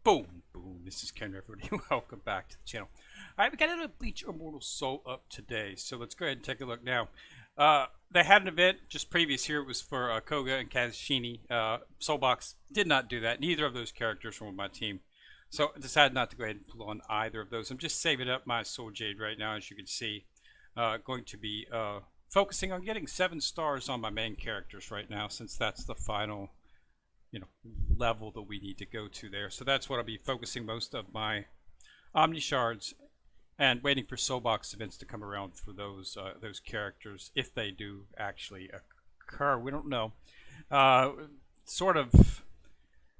Boom, boom. This is Ken, everybody. Welcome back to the channel. All right, we got a Bleach Immortal Soul up today, so let's go ahead and take a look now. They had an event just previous here. It was for Koga and Kazashini. Soulbox did not do that. Neither of those characters were on my team. So I decided not to go ahead and pull on either of those. I'm just saving up my Soul Jade right now, as you can see. Going to be focusing on getting 7 stars on my main characters right now, since that's the final level that we need to go to there. So that's what I'll be focusing most of my Omni Shards and waiting for Soulbox events to come around for those characters, if they do actually occur. We don't know. Sort of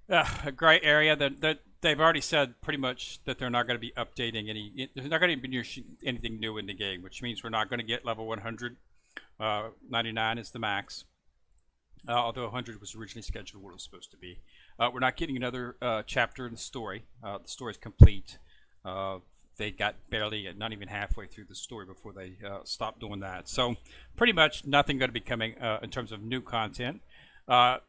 a gray area that they've already said pretty much that they're not going to be updating any. They're not going to be anything new in the game, which means we're not going to get level 100. 99 is the max. Although 100 was originally scheduled what it was supposed to be. We're not getting another chapter in the story. The story is complete. They got barely, not even halfway through the story before they stopped doing that. So pretty much nothing going to be coming in terms of new content. I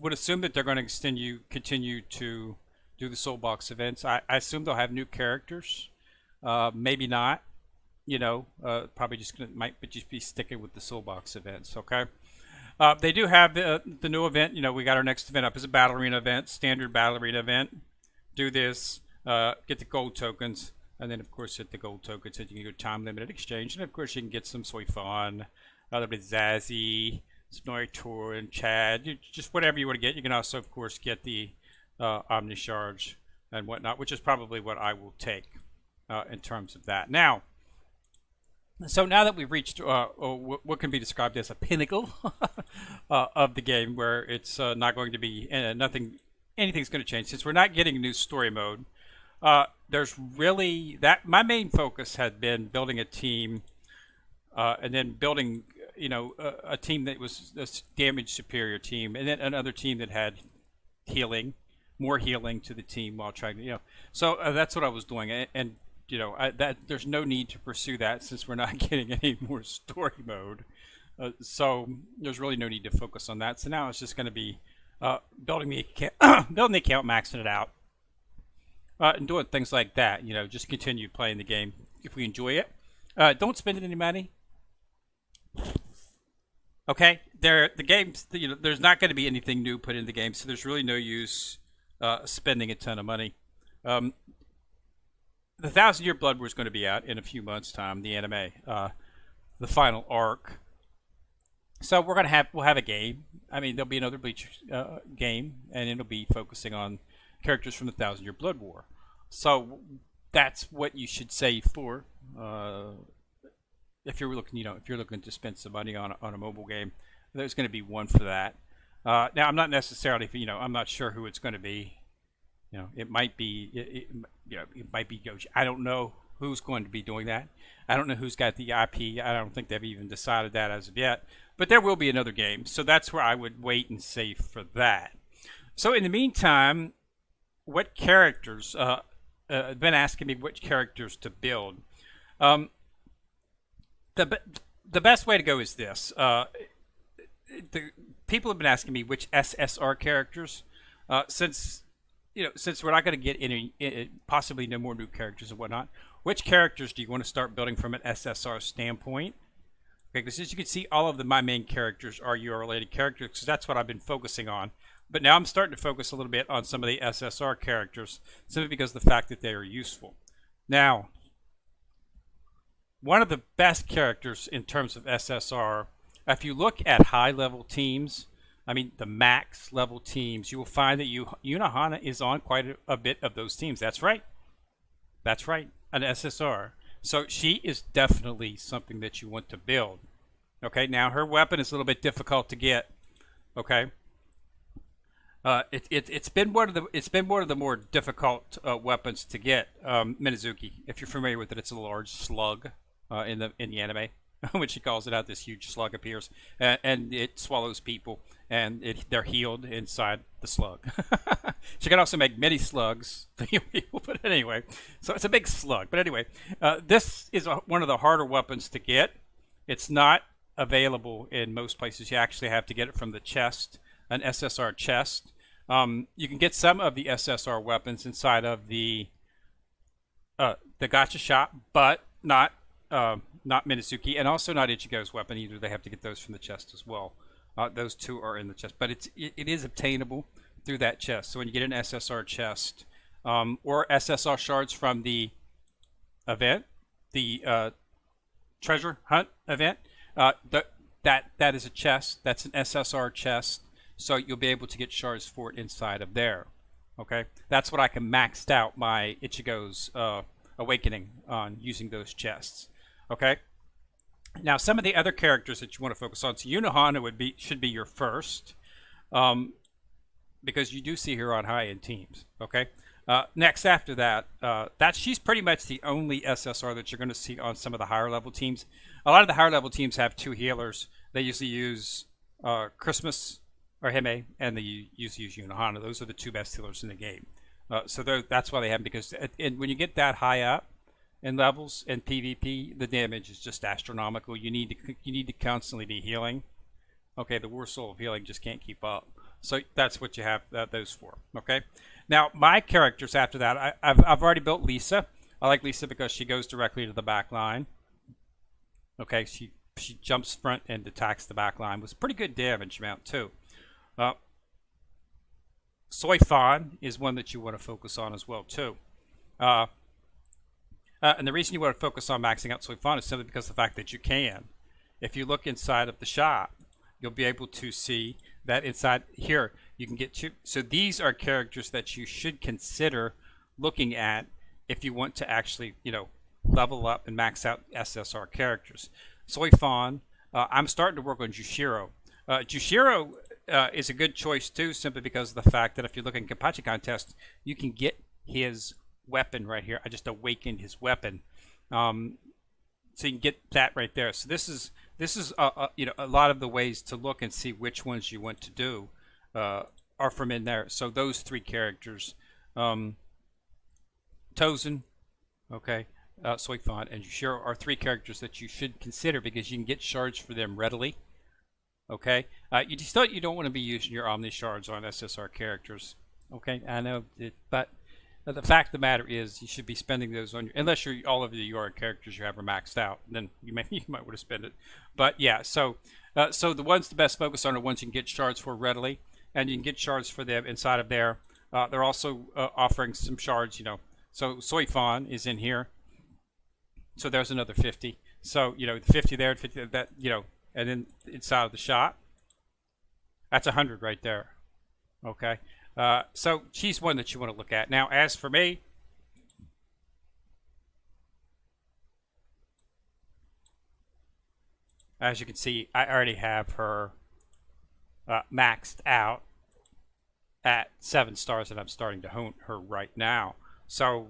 would assume that they're going to continue to do the Soulbox events. I assume they'll have new characters. Maybe not. Probably might just be sticking with the Soulbox events. Okay. They do have the new event. We got our next event up as a Battle Arena event, standard Battle Arena event. Do this, get the gold tokens, and then of course hit the gold tokens, and you can do time limited exchange, and of course you can get some Soifan, a little bit Zazie, Snorri and Chad, just whatever you want to get. You can also of course get the Omni Shards and whatnot, which is probably what I will take in terms of that. Now. So now that we've reached what can be described as a pinnacle of the game, where it's not going to be anything's going to change, since we're not getting a new story mode. There's really my main focus had been building a team, and then building a team that was a damage superior team, and then another team that had more healing to the team while trying to So that's what I was doing, and there's no need to pursue that since we're not getting any more story mode. So there's really no need to focus on that. So now it's just going to be building the account, maxing it out, and doing things like that. Just continue playing the game if we enjoy it. Don't spend any money. Okay, the games. There's not going to be anything new put in the game, so there's really no use spending a ton of money. The 1,000-Year Blood War is going to be out in a few months' time. The anime, the final arc. So we'll have a game. I mean, there'll be another Bleach game, and it'll be focusing on characters from the 1,000-Year Blood War. So that's what you should save for if you're looking to spend some money on a mobile game. There's going to be one for that. Now, I'm not necessarily, I'm not sure who it's going to be. It might be, it might be Goji. I don't know who's going to be doing that. I don't know who's got the IP. I don't think they've even decided that as of yet. But there will be another game, so that's where I would wait and save for that. So in the meantime, what characters? Been asking me which characters to build. The best way to go is this. The people have been asking me which SSR characters, since we're not going to get any, possibly no more new characters and whatnot, which characters do you want to start building from an SSR standpoint? Okay, because as you can see, all of my main characters are UR-related characters, because that's what I've been focusing on. But now I'm starting to focus a little bit on some of the SSR characters, simply because of the fact that they are useful. Now, one of the best characters in terms of SSR, if you look at high-level teams, I mean, the max level teams, you will find that Unohana is on quite a bit of those teams. That's right. That's right. An SSR. So she is definitely something that you want to build. Okay. Now her weapon is a little bit difficult to get. Okay. It's been one of the more difficult weapons to get. Minazuki, if you're familiar with it, it's a large slug in the anime. When she calls it out, this huge slug appears, and it swallows people, and they're healed inside the slug. She can also make many slugs to heal people, but anyway, so it's a big slug. But anyway, this is one of the harder weapons to get. It's not available in most places. You actually have to get it from the chest, an SSR chest. You can get some of the SSR weapons inside of the gotcha shop, but not Minazuki, and also not Ichigo's weapon either. They have to get those from the chest as well. Those two are in the chest, but it is obtainable through that chest. So when you get an SSR chest or SSR shards from the event, the treasure hunt event, that is a chest. That's an SSR chest, so you'll be able to get shards for it inside of there. Okay, that's what I can maxed out my Ichigo's awakening on using those chests. Okay. Now, some of the other characters that you want to focus on, so Unohana should be your first, because you do see her on high in teams. Okay. Next, after that, she's pretty much the only SSR that you're going to see on some of the higher level teams. A lot of the higher level teams have two healers. They usually use Christmas or Hime, and they usually use Unohana. Those are the two best healers in the game. So that's why they have them, because when you get that high up in levels in PvP, the damage is just astronomical. You need to constantly be healing. Okay, the War Soul of Healing just can't keep up. So that's what you have those for. Okay. Now my characters after that, I've already built Lisa. I like Lisa because she goes directly to the back line. Okay, she jumps front and attacks the back line with pretty good damage amount too. Soifan is one that you want to focus on as well too. And the reason you want to focus on maxing out Soifan is simply because of the fact that you can. If you look inside of the shop, you'll be able to see that inside here you can get two. So these are characters that you should consider looking at if you want to actually, level up and max out SSR characters. Soifan, I'm starting to work on Jushiro. Jushiro is a good choice too, simply because of the fact that if you look in Kenpachi contest, you can get his weapon right here. I just awakened his weapon, so you can get that right there. So this is a lot of the ways to look and see which ones you want to do are from in there. So those three characters, Tozen, okay, Soifan, and Jushiro are three characters that you should consider because you can get shards for them readily. Okay, you don't want to be using your Omni shards on SSR characters. Okay, I know, but the fact of the matter is you should be spending those on unless all of your characters you have are maxed out. Then you might want to spend it. But yeah, so the ones to best focus on are ones you can get shards for readily, and you can get shards for them inside of there. They're also offering some shards. So Soifan is in here. So there's another 50. So 50 there, 50 that and then inside of the shop, that's 100 right there. Okay. So she's one that you want to look at. Now, as for me, as you can see, I already have her maxed out at 7 stars, and I'm starting to hone her right now. So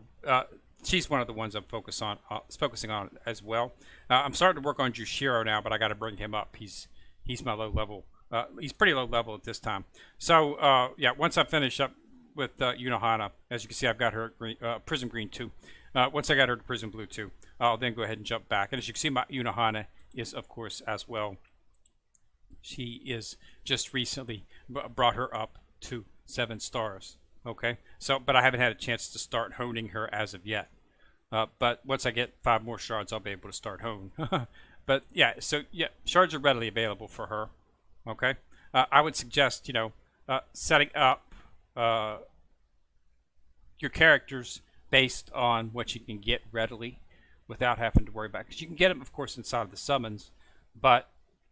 she's one of the ones I'm focusing on as well. I'm starting to work on Jushiro now, but I got to bring him up. He's my low level. He's pretty low level at this time. So yeah, once I finish up with Unohana, as you can see, I've got her at Prism Green 2. Once I got her to Prism Blue 2, I'll then go ahead and jump back. And as you can see, my Unohana is, of course, as well. She is just recently brought her up to 7 stars. Okay, so but I haven't had a chance to start honing her as of yet. But once I get 5 more shards, I'll be able to start hone. But yeah, so yeah, shards are readily available for her. Okay, I would suggest setting up your characters based on what you can get readily, without having to worry about it. Because you can get them, of course, inside of the summons, but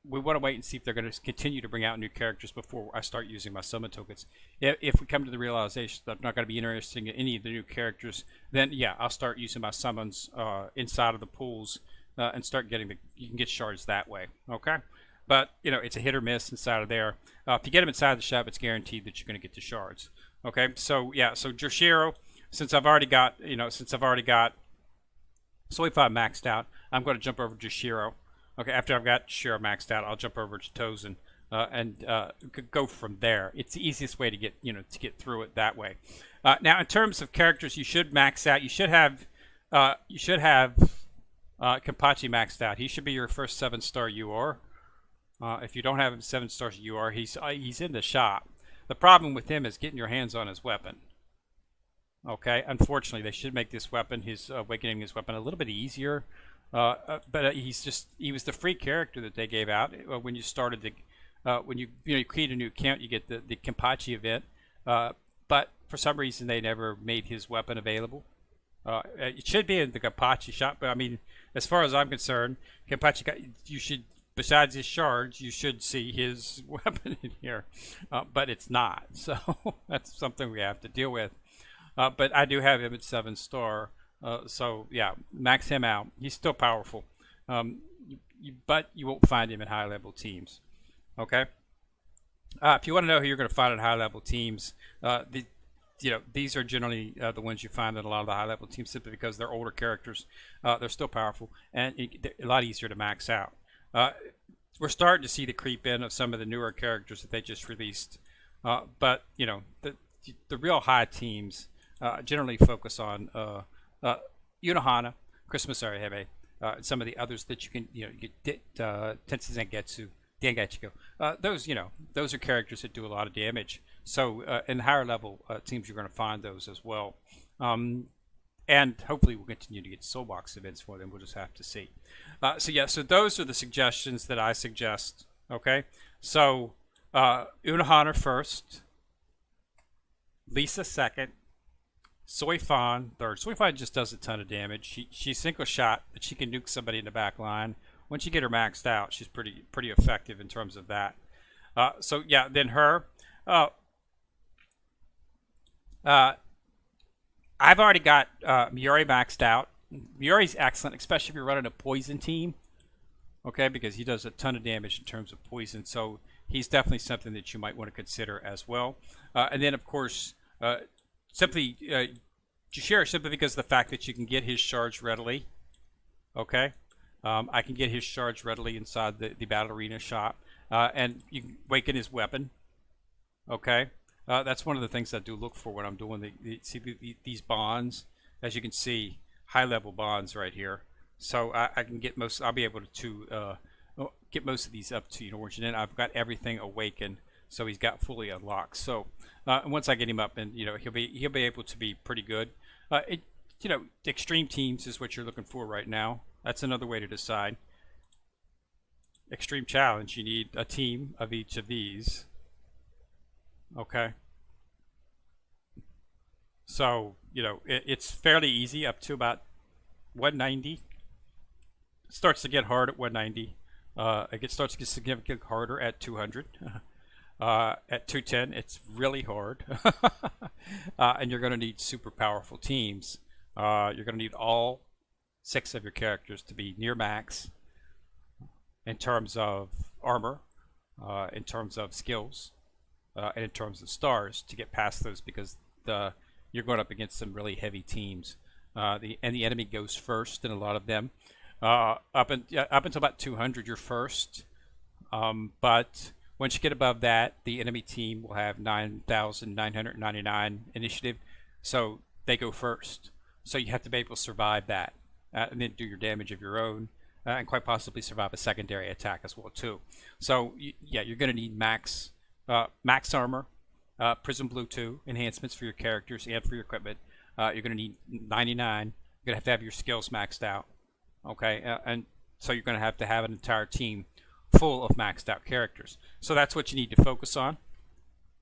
we want to wait and see if they're going to continue to bring out new characters before I start using my summon tokens. If we come to the realization that I'm not going to be interested in any of the new characters, then yeah, I'll start using my summons inside of the pools and start getting you can get shards that way. Okay, but it's a hit or miss inside of there. If you get them inside the shop, it's guaranteed that you're going to get the shards. Okay, so yeah, so Jushiro, since I've already got Soifan maxed out, I'm going to jump over to Jushiro. Okay, after I've got Shiro maxed out, I'll jump over to Tozen and go from there. It's the easiest way to get through it that way. Now, in terms of characters, you should max out. You should have Kenpachi maxed out. He should be your first 7-star UR. If you don't have him 7 stars UR, he's in the shop. The problem with him is getting your hands on his weapon. Okay, unfortunately, they should make this weapon, his awakening his weapon, a little bit easier. But he was the free character that they gave out when you started the, when you create a new account, you get the Kenpachi event. But for some reason, they never made his weapon available. It should be in the Kenpachi shop, but I mean, as far as I'm concerned, Kenpachi, you should, besides his shards, you should see his weapon in here, but it's not. So that's something we have to deal with. But I do have him at 7-star. So yeah, max him out. He's still powerful, but you won't find him in high-level teams. Okay. If you want to know who you're going to find in high-level teams, these are generally the ones you find in a lot of the high-level teams, simply because they're older characters. They're still powerful, and they're a lot easier to max out. We're starting to see the creep in of some of the newer characters that they just released, but the real high teams generally focus on Unohana, Christmas Arihebe, some of the others that you can, get Tensetsu Dengatsuko. Those are characters that do a lot of damage. So in higher level teams, you're going to find those as well. And hopefully we'll continue to get soulbox events for them. We'll just have to see. So those are the suggestions that I suggest. Okay, so Unohana first, Lisa second, Soifan third. Soifan just does a ton of damage. She's single shot, but she can nuke somebody in the back line. Once you get her maxed out, she's pretty effective in terms of that. So yeah, then her. I've already got Miori maxed out. Miori's excellent, especially if you're running a poison team. Okay, because he does a ton of damage in terms of poison. So he's definitely something that you might want to consider as well. And then, of course, simply Jushira, simply because of the fact that you can get his shards readily. Okay, I can get his shards readily inside the Battle Arena shop, and you can awaken his weapon. Okay, that's one of the things I do look for when I'm doing these bonds. As you can see, high level bonds right here. So I can get most. I'll be able to get most of these up to orange, and then I've got everything awakened, so he's got fully unlocked. So once I get him up, and he'll be able to be pretty good. Extreme teams is what you're looking for right now. That's another way to decide. Extreme challenge, you need a team of each of these. Okay. So it's fairly easy up to about 190. It starts to get hard at 190. It starts to get significantly harder at 200. At 210, it's really hard. And you're going to need super powerful teams. You're going to need all 6 of your characters to be near max in terms of armor, in terms of skills, and in terms of stars to get past those, because you're going up against some really heavy teams. The enemy goes first in a lot of them. Up until about 200, you're first. But once you get above that, the enemy team will have 9,999 initiative, so they go first. So you have to be able to survive that, and then do your damage of your own, and quite possibly survive a secondary attack as well too. So you're going to need max armor, Prism Blue 2 enhancements for your characters and for your equipment. You're going to need 99. You're going to have your skills maxed out. Okay, and so you're going to have an entire team full of maxed out characters. So that's what you need to focus on.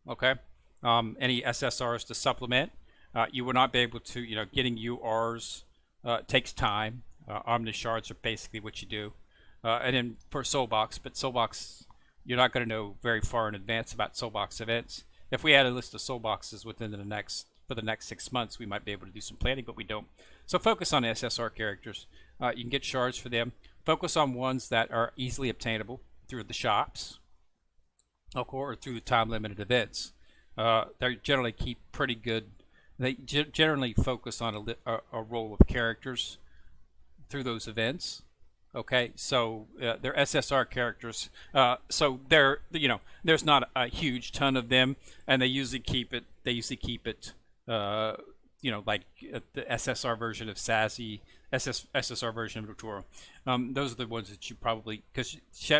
Okay, any SSRs to supplement. You will not be able to, getting URs takes time. Omni shards are basically what you do. And then for Soulbox, but Soulbox, you're not going to know very far in advance about Soulbox events. If we had a list of Soulboxes for the next 6 months, we might be able to do some planning, but we don't. So focus on SSR characters. You can get shards for them. Focus on ones that are easily obtainable through the shops, or through the time-limited events. They generally keep pretty good. They generally focus on a roll of characters through those events. Okay, so they're SSR characters. So there's not a huge ton of them, and they usually keep it. Like the SSR version of Sassy, SSR version of Totoro. Those are the ones that you probably, because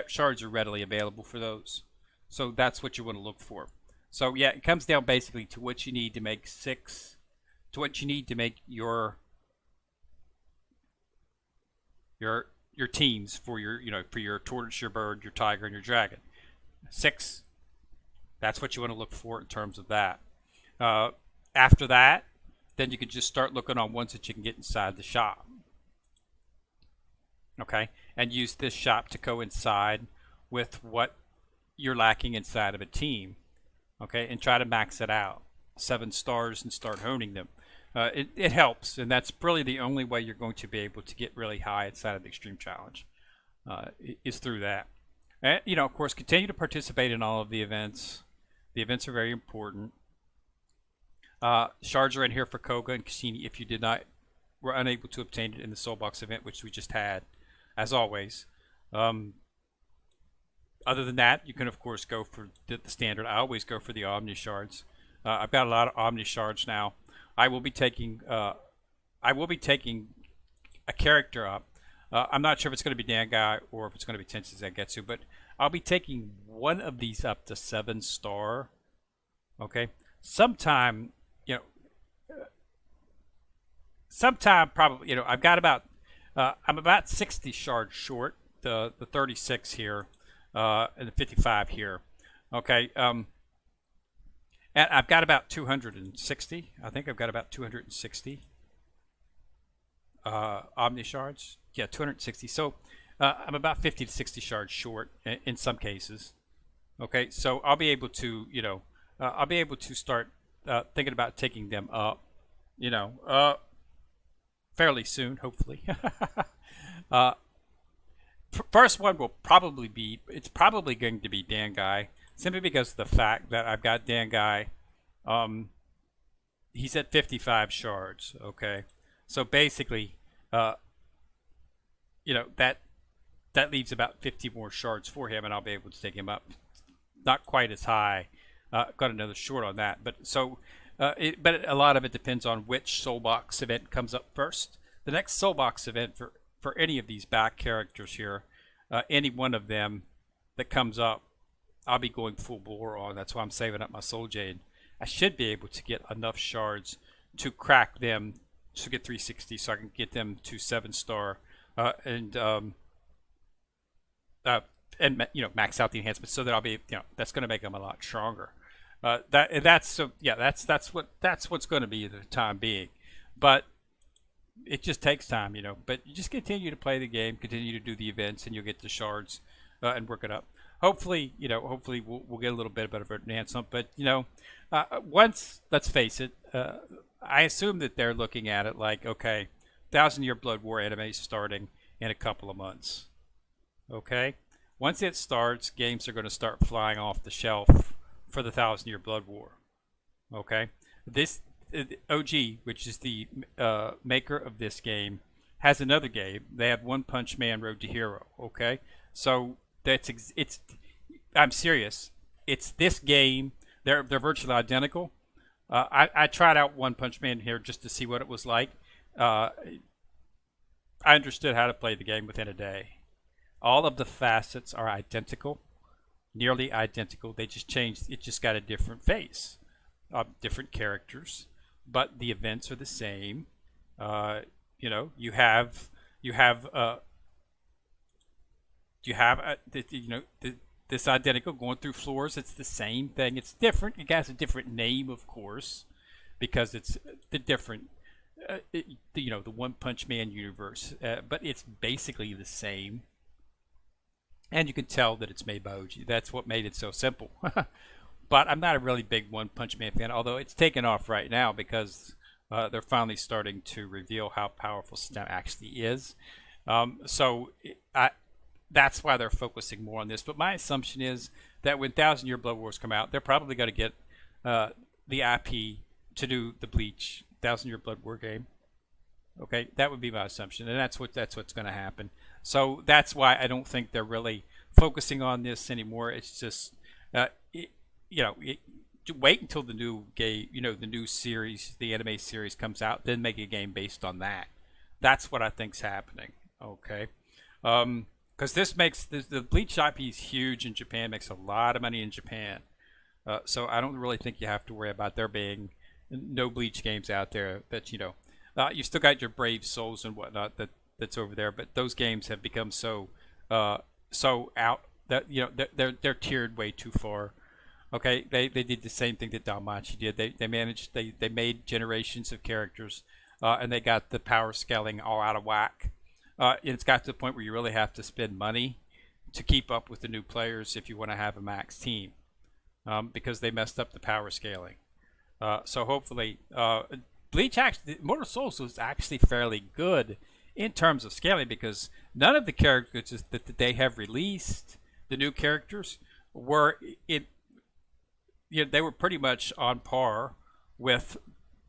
shards are readily available for those. So that's what you want to look for. So yeah, it comes down basically to what you need to make to what you need to make your teams for your for your tortoise, your bird, your tiger, and your dragon. 6. That's what you want to look for in terms of that. Uh, After that, then you can just start looking on ones that you can get inside the shop. Okay, and use this shop to coincide with what you're lacking inside of a team. Okay, and try to max it out. 7 stars and start honing them. It helps, and that's really the only way you're going to be able to get really high inside of the Extreme Challenge, is through that. And, of course, continue to participate in all of the events. The events are very important. Shards are in here for Koga and Cassini if you were unable to obtain it in the Soulbox event, which we just had, as always. Other than that, you can of course go for the standard. I always go for the Omni Shards. I've got a lot of Omni Shards now. I will be taking a character up. I'm not sure if it's going to be Dangai or if it's going to be Tensei Zangetsu, but I'll be taking one of these up to 7-star. Okay, sometime probably I've got about I'm about 60 shards short, the 36 here, and the 55 here. Okay, and I've got about 260. I think I've got about 260 Omni shards. Yeah, 260. So I'm about 50 to 60 shards short in some cases. Okay, so I'll be able to, I'll be able to start thinking about taking them up, fairly soon, hopefully. First one will probably be, it's probably going to be Dangai, simply because of the fact that I've got Dangai, he's at 55 shards, okay? So basically, that leaves about 50 more shards for him, and I'll be able to take him up. Not quite as high. Got another short on that, but but a lot of it depends on which Soulbox event comes up first. The next Soulbox event for any of these back characters here, any one of them that comes up, I'll be going full bore on. That's why I'm saving up my Soul Jade. I should be able to get enough shards to crack them to get 360, so I can get them to 7-star and max out the enhancements, so that I'll be that's going to make them a lot stronger. That's what's going to be the time being, but it just takes time, But you just continue to play the game, continue to do the events, and you'll get the shards and work it up. Hopefully, we'll get a little bit of an enhancement. But once, let's face it, I assume that they're looking at it like, okay, 1,000-Year Blood War anime is starting in a couple of months. Okay, once it starts, games are going to start flying off the shelf for the 1,000-Year Blood War. Okay, this OG, which is the maker of this game, has another game. They have One Punch Man Road to Hero. Okay, so it's I'm serious. It's this game. They're virtually identical. I tried out One Punch Man here just to see what it was like. I understood how to play the game within a day. All of the facets are identical, nearly identical. They just changed. It just got a different face, different characters, but the events are the same. You have this identical going through floors. It's the same thing. It's different. It has a different name, of course, because it's the different, the One Punch Man universe. But it's basically the same, and you can tell that it's made by OG. That's what made it so simple. But I'm not a really big One Punch Man fan, although it's taken off right now because they're finally starting to reveal how powerful STEM actually is. That's why they're focusing more on this. But my assumption is that when 1,000-Year Blood Wars come out, they're probably going to get the IP to do the Bleach 1,000-Year Blood War game. Okay, that would be my assumption, and that's what's going to happen. So that's why I don't think they're really focusing on this anymore. It's just wait until the new game, the new series, the anime series comes out, then make a game based on that. That's what I think's happening. Okay. Because this makes the Bleach IP is huge in Japan, makes a lot of money in Japan. So I don't really think you have to worry about there being no Bleach games out there that you still got your Brave Souls and whatnot that's over there, but those games have become so out that they're tiered way too far. Okay, they did the same thing that Dalmachi did. They made generations of characters, and they got the power scaling all out of whack. It's got to the point where you really have to spend money to keep up with the new players if you want to have a max team, because they messed up the power scaling. So hopefully, Bleach actually, Immortal Souls was actually fairly good in terms of scaling because none of the characters that they have released, the new characters, were it. They were pretty much on par with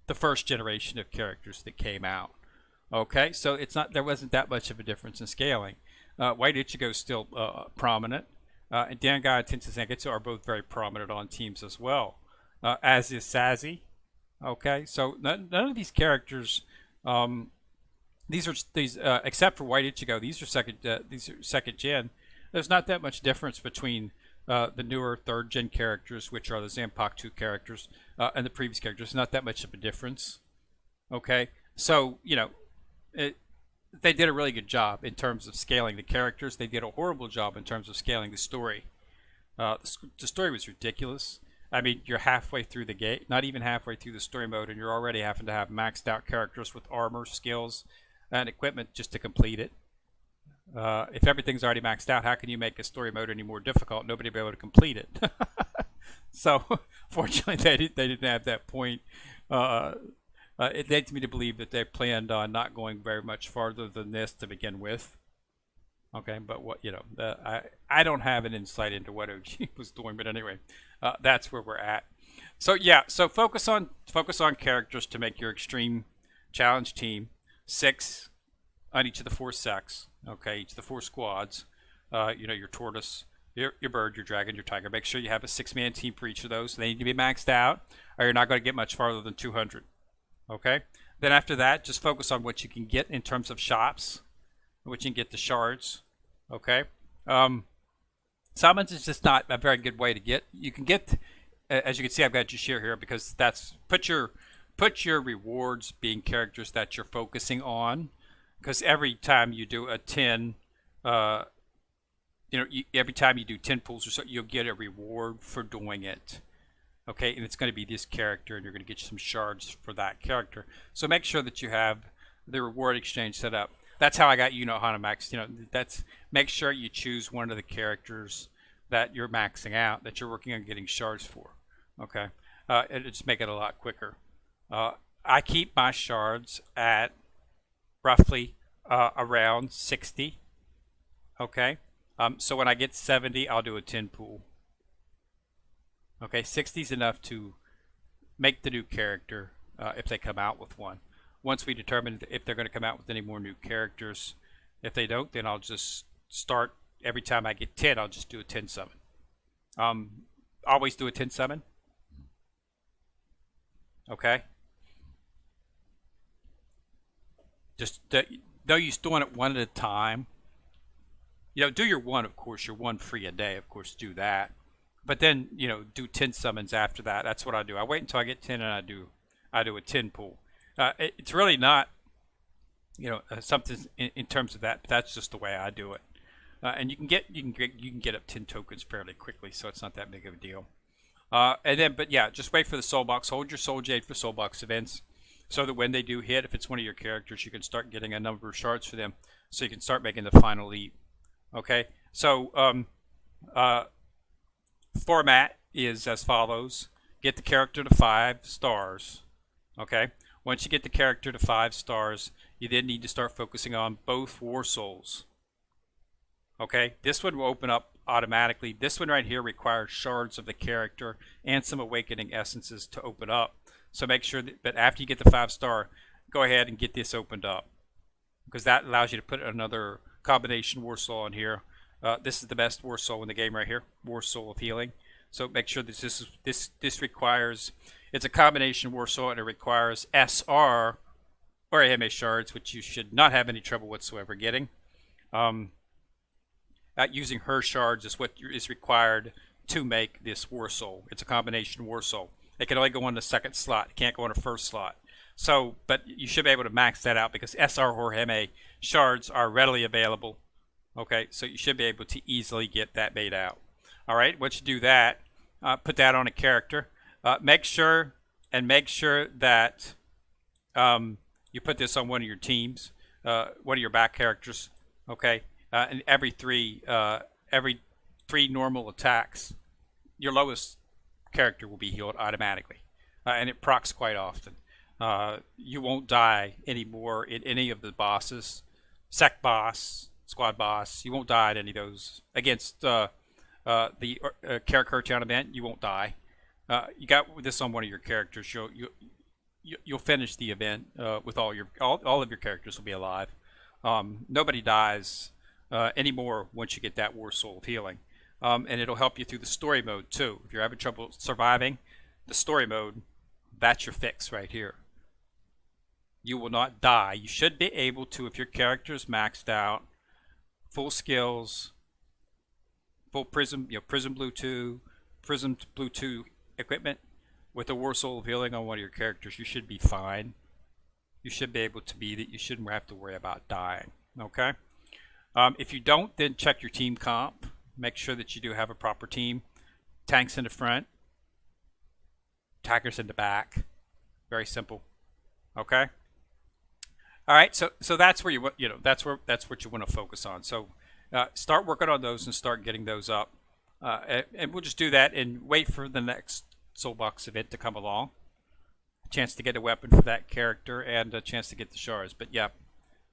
the first generation of characters that came out. Okay, so there wasn't that much of a difference in scaling. White Ichigo is still prominent, and Dangai and Tensei Zangetsu are both very prominent on teams as well, as is Sazi. Okay, so none of these characters, these except for White Ichigo, these are second gen. There's not that much difference between the newer third gen characters, which are the Zanpakuto characters, and the previous characters. Not that much of a difference. Okay, so they did a really good job in terms of scaling the characters. They did a horrible job in terms of scaling the story. The story was ridiculous. I mean, you're halfway through the game, not even halfway through the story mode, and you're already having to have maxed out characters with armor, skills, and equipment just to complete it. If everything's already maxed out, how can you make a story mode any more difficult? Nobody will be able to complete it. So, fortunately, they didn't have that point. It leads me to believe that they planned on not going very much farther than this to begin with. Okay, but I don't have an insight into what OG was doing, but anyway, that's where we're at. So yeah, so focus on characters to make your extreme challenge team 6 on each of the 4 sects. Okay, each of the 4 squads. Your tortoise, your bird, your dragon, your tiger. Make sure you have a 6-man team for each of those. They need to be maxed out, or you're not going to get much farther than 200. Okay. Then after that, just focus on what you can get in terms of shops, what you can get the shards. Okay. Summons is just not a very good way to get. You can get, as you can see, I've got your share here because that's put your rewards being characters that you're focusing on. Because every time you do a 10, every time you do 10 pulls or so, you'll get a reward for doing it. Okay, and it's going to be this character, and you're going to get some shards for that character. So make sure that you have the reward exchange set up. That's how I got Hana Max. Make sure you choose one of the characters that you're maxing out, that you're working on getting shards for. Okay, it'll just make it a lot quicker. I keep my shards at roughly around 60. Okay, so when I get 70, I'll do a 10 pool. Okay, 60 is enough to make the new character if they come out with one. Once we determine if they're going to come out with any more new characters, if they don't, then I'll just start every time I get 10. I'll just do a 10 summon. Always do a 10 summon. Okay. Just though you're doing it one at a time. Do your one, of course. Your one free a day, of course. Do that. But then, do 10 summons after that. That's what I do. I wait until I get 10 and I do a 10 pool. It's really not, something in terms of that, but that's just the way I do it. And you can get up 10 tokens fairly quickly, so it's not that big of a deal. But yeah, just wait for the soul box. Hold your soul jade for soul box events, so that when they do hit, if it's one of your characters, you can start getting a number of shards for them, so you can start making the final leap. Okay, so format is as follows: get the character to 5 stars. Okay, once you get the character to 5 stars, you then need to start focusing on both war souls. Okay, this one will open up automatically. This one right here requires shards of the character and some awakening essences to open up. So make sure that after you get the 5-star, go ahead and get this opened up, because that allows you to put another combination war soul in here. This is the best war soul in the game right here, war soul of healing. So make sure that this requires, it's a combination war soul, and it requires SR or AMA shards, which you should not have any trouble whatsoever getting. Using her shards is what is required to make this War Soul. It's a combination War Soul. It can only go on the second slot. It can't go on the first slot. So, but you should be able to max that out because SR or MA shards are readily available. Okay, so you should be able to easily get that made out. All right, once you do that, put that on a character. Make sure that you put this on one of your teams, one of your back characters. Okay, and every three normal attacks, your lowest character will be healed automatically, and it procs quite often. You won't die anymore in any of the bosses, sec boss, squad boss. You won't die at any of those. Against the Karakura event, you won't die. You got this on one of your characters. You'll finish the event with all of your characters will be alive. Nobody dies anymore once you get that War Soul of Healing, and it'll help you through the story mode too. If you're having trouble surviving the story mode, that's your fix right here. You will not die. You should be able to, if your character is maxed out, full skills, full Prism, Prism Blue 2, Prism Blue 2 equipment with a War Soul of Healing on one of your characters, you should be fine. You should be able to beat it. You shouldn't have to worry about dying. Okay? If you don't, then check your team comp. Make sure that you do have a proper team. Tanks in the front, attackers in the back. Very simple. Okay? All right, so that's where that's what you want to focus on. So start working on those and start getting those up, and we'll just do that and wait for the next Soulbox event to come along. A chance to get a weapon for that character and a chance to get the shards. But yeah,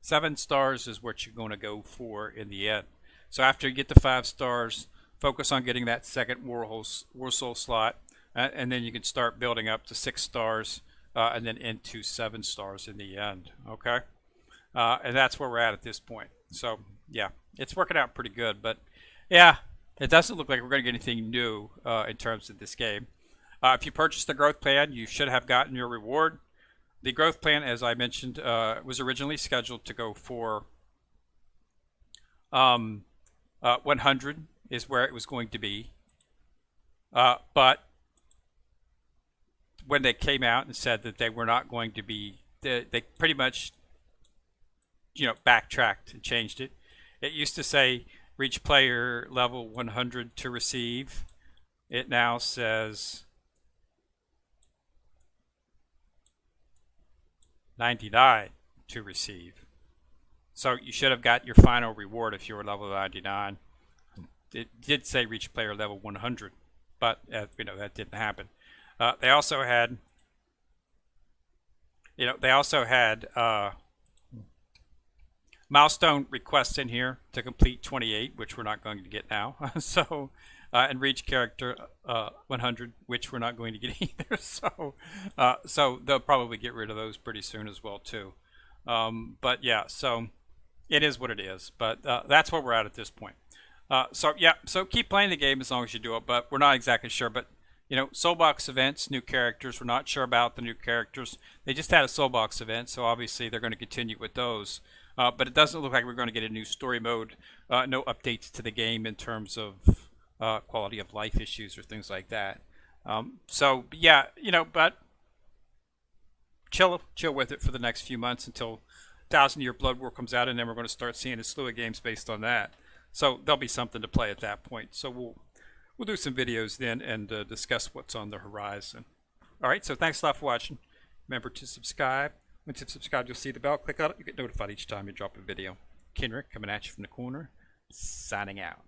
7 stars is what you're going to go for in the end. So after you get the 5 stars, focus on getting that second War Soul slot, and then you can start building up to 6 stars. And then into 7 stars in the end. Okay, and that's where we're at this point. So yeah, it's working out pretty good. But yeah, it doesn't look like we're going to get anything new in terms of this game. If you purchased the growth plan, you should have gotten your reward. The growth plan, as I mentioned, was originally scheduled to go for 100 is where it was going to be, but when they came out and said that they were not going to be, they pretty much, backtracked and changed it. It used to say reach player level 100 to receive. It now says 99 to receive. So you should have got your final reward if you were level 99. It did say reach player level 100, but that didn't happen. They also had milestone requests in here to complete 28, which we're not going to get now. So, and reach character 100, which we're not going to get either. So they'll probably get rid of those pretty soon as well too. But yeah, so it is what it is. But that's where we're at this point. So yeah, so keep playing the game as long as you do it. But we're not exactly sure. But Soulbox events, new characters. We're not sure about the new characters. They just had a Soulbox event, so obviously they're going to continue with those. But it doesn't look like we're going to get a new story mode. No updates to the game in terms of quality of life issues or things like that. So yeah, but chill with it for the next few months until 1000 Year Blood War comes out, and then we're going to start seeing a slew of games based on that. So there'll be something to play at that point. So we'll do some videos then and discuss what's on the horizon. All right, so thanks a lot for watching. Remember to subscribe. Once you've subscribed, you'll see the bell. Click on it. You get notified each time you drop a video. Kenrick coming at you from the corner, signing out.